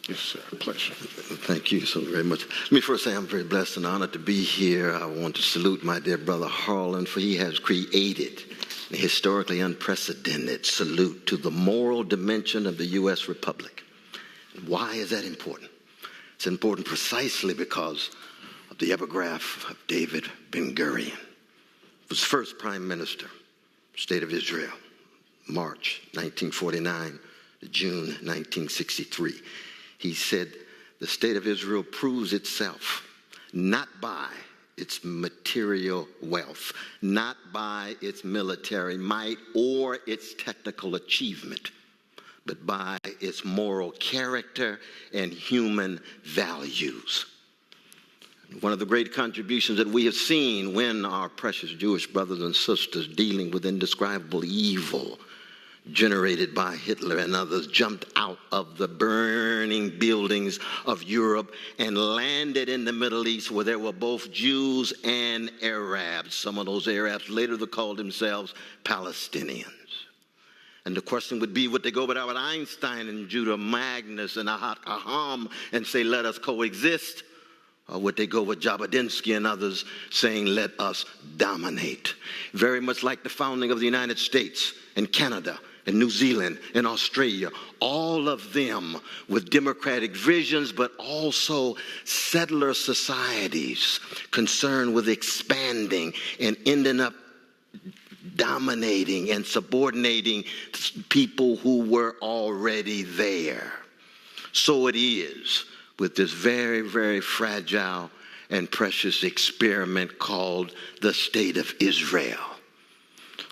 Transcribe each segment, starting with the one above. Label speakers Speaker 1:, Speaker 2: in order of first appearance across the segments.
Speaker 1: Yes, sir. Pleasure.
Speaker 2: Thank you so very much. Let me first say I'm very blessed and honored to be here. I want to salute my dear brother Harlan, for he has created a historically unprecedented salute to the moral dimension of the U.S. Republic. Why is that important? It's important precisely because of the epigraph of David Ben-Gurion, who was first prime minister, State of Israel, March 1949 to June 1963. He said, the state of Israel proves itself not by its material wealth, not by its military might or its technical achievement, but by its moral character and human values. One of the great contributions that we have seen when our precious Jewish brothers and sisters dealing with indescribable evil generated by Hitler and others jumped out of the burning buildings of Europe and landed in the Middle East, where there were both Jews and Arabs. Some of those Arabs later called themselves Palestinians. And the question would be, would they go with Albert Einstein and Judah Magnus and Ahat Aham and say, let us coexist? Or would they go with Jabotinsky and others saying, let us dominate? Very much like the founding of the United States and Canada and New Zealand and Australia, all of them with democratic visions, but also settler societies concerned with expanding and ending up dominating and subordinating people who were already there. So it is with this very, very fragile and precious experiment called the State of Israel.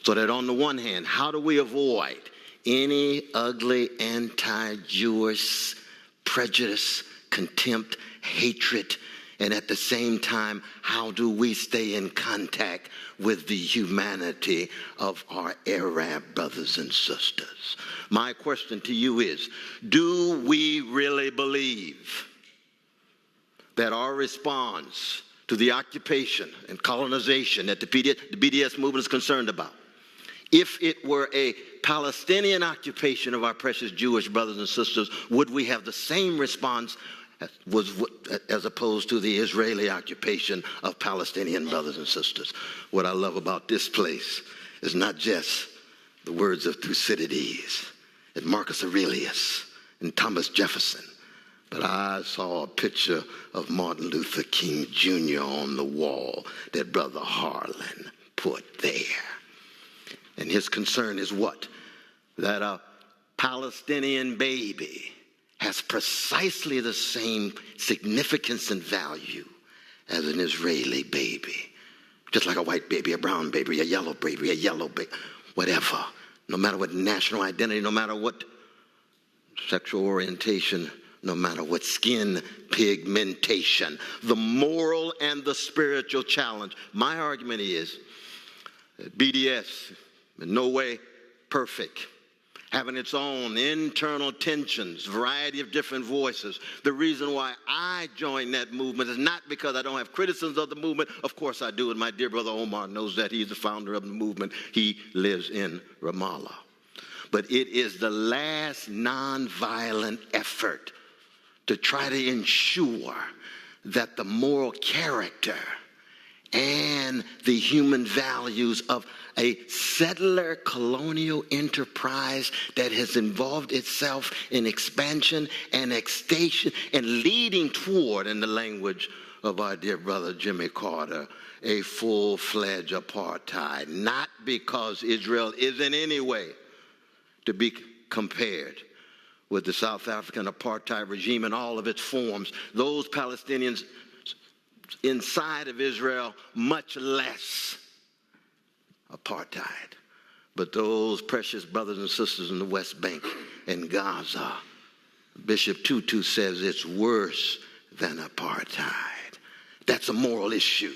Speaker 2: So that on the one hand, how do we avoid any ugly anti-Jewish prejudice, contempt, hatred, and at the same time, how do we stay in contact with the humanity of our Arab brothers and sisters? My question to you is, do we really believe that our response to the occupation and colonization that the BDS movement is concerned about, if it were a Palestinian occupation of our precious Jewish brothers and sisters, would we have the same response as opposed to the Israeli occupation of Palestinian brothers and sisters? What I love about this place is not just the words of Thucydides and Marcus Aurelius and Thomas Jefferson, but I saw a picture of Martin Luther King Jr. on the wall that Brother Harlan put there. And his concern is what? That a Palestinian baby has precisely the same significance and value as an Israeli baby. Just like a white baby, a brown baby, a yellow baby, whatever. No matter what national identity, no matter what sexual orientation, no matter what skin pigmentation, the moral and the spiritual challenge. My argument is that BDS, in no way perfect, having its own internal tensions, variety of different voices. The reason why I joined that movement is not because I don't have criticisms of the movement. Of course I do, and my dear brother Omar knows that. He's the founder of the movement. He lives in Ramallah. But it is the last nonviolent effort to try to ensure that the moral character and the human values of a settler colonial enterprise that has involved itself in expansion and extension and leading toward, in the language of our dear brother Jimmy Carter, a full-fledged apartheid. Not because Israel is in any way to be compared with the South African apartheid regime in all of its forms. Those Palestinians inside of Israel, much less apartheid. But those precious brothers and sisters in the West Bank and Gaza, Bishop Tutu says it's worse than apartheid. That's a moral issue.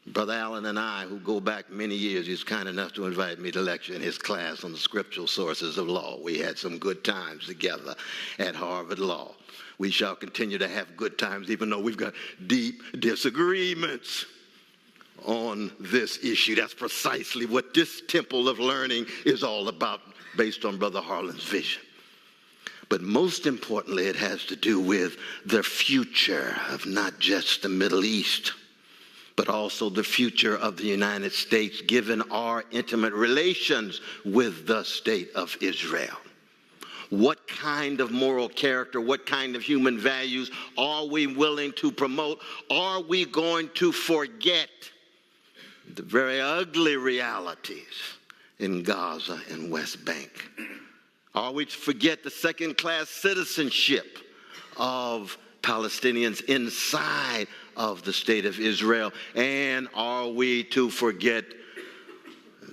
Speaker 2: Brother Allen and I, who go back many years, he's kind enough to invite me to lecture in his class on the scriptural sources of law. We had some good times together at Harvard Law. We shall continue to have good times, even though we've got deep disagreements on this issue. That's precisely what this temple of learning is all about, based on Brother Harlan's vision. But most importantly, it has to do with the future of not just the Middle East, but also the future of the United States, given our intimate relations with the state of Israel. What kind of moral character, what kind of human values are we willing to promote? Are we going to forget the very ugly realities in Gaza and West Bank? Are we to forget the second-class citizenship of Palestinians inside of the state of Israel? And are we to forget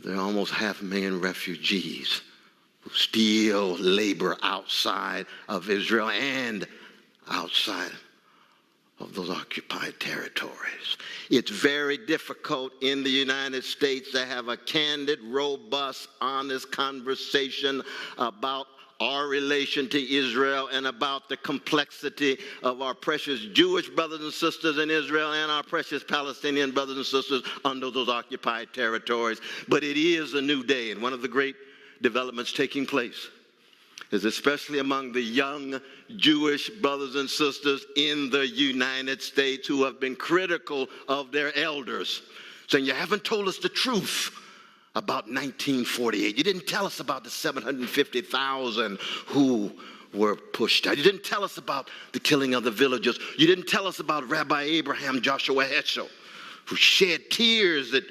Speaker 2: there are almost 500,000 refugees who still labor outside of Israel and outside of those occupied territories? It's very difficult in the United States to have a candid, robust, honest conversation about our relation to Israel and about the complexity of our precious Jewish brothers and sisters in Israel and our precious Palestinian brothers and sisters under those occupied territories. But it is a new day, and one of the great developments taking place is especially among the young Jewish brothers and sisters in the United States who have been critical of their elders, saying, you haven't told us the truth about 1948. You didn't tell us about the 750,000 who were pushed out. You didn't tell us about the killing of the villagers. You didn't tell us about Rabbi Abraham Joshua Heschel, who shed tears at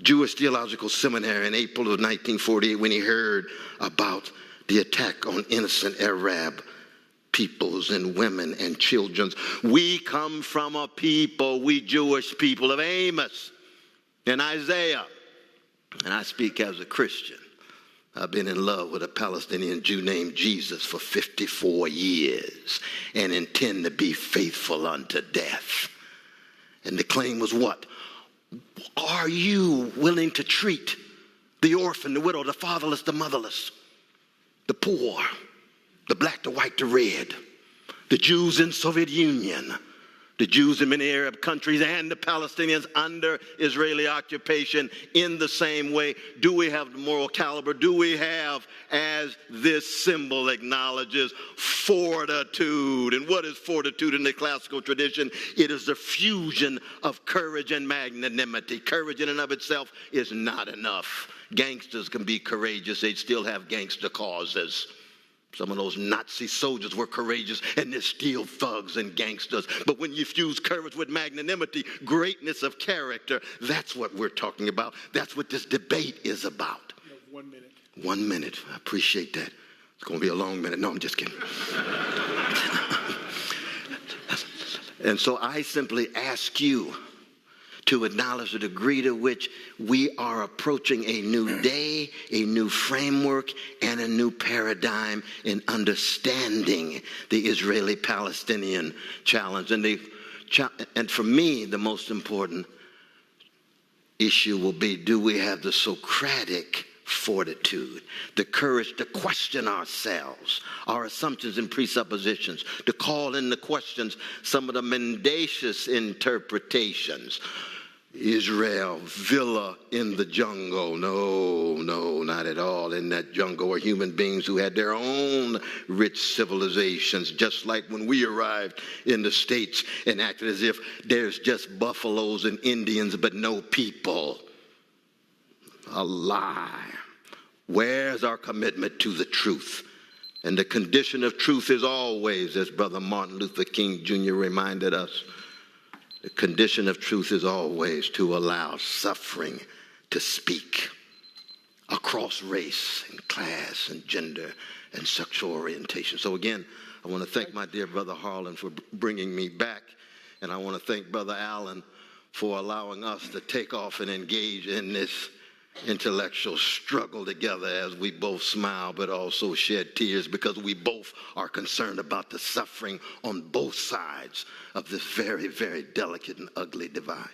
Speaker 2: Jewish Theological Seminary in April of 1948 when he heard about the attack on innocent Arab peoples and women and children. We come from a people, we Jewish people of Amos and Isaiah. And I speak as a Christian. I've been in love with a Palestinian Jew named Jesus for 54 years and intend to be faithful unto death. And the claim was what? Are you willing to treat the orphan, the widow, the fatherless, the motherless, the poor, the black, the white, the red, the Jews in Soviet Union, the Jews in many Arab countries, and the Palestinians under Israeli occupation in the same way? Do we have the moral caliber? Do we have, as this symbol acknowledges, fortitude? And what is fortitude in the classical tradition? It is the fusion of courage and magnanimity. Courage in and of itself is not enough. Gangsters can be courageous. They'd still have gangster causes. Some of those Nazi soldiers were courageous, and they're still thugs and gangsters. But when you fuse courage with magnanimity, greatness of character, that's what we're talking about. That's what this debate is about.
Speaker 1: You have 1 minute.
Speaker 2: 1 minute. I appreciate that. It's going to be a long minute. No, I'm just kidding. And so I simply ask you to acknowledge the degree to which we are approaching a new day, a new framework, and a new paradigm in understanding the Israeli-Palestinian challenge. And for me, the most important issue will be, do we have the Socratic fortitude, the courage to question ourselves, our assumptions and presuppositions, to call into questions some of the mendacious interpretations. Israel, villa in the jungle. No, not at all. In that jungle were human beings who had their own rich civilizations, just like when we arrived in the States and acted as if there's just buffaloes and Indians but no people. A lie. Where's our commitment to the truth? And the condition of truth is always, as Brother Martin Luther King Jr. reminded us, the condition of truth is always to allow suffering to speak across race and class and gender and sexual orientation. So again, I want to thank my dear brother Harlan for bringing me back. And I want to thank Brother Allen for allowing us to take off and engage in this intellectual struggle together as we both smile but also shed tears, because we both are concerned about the suffering on both sides of this very, very delicate and ugly divide.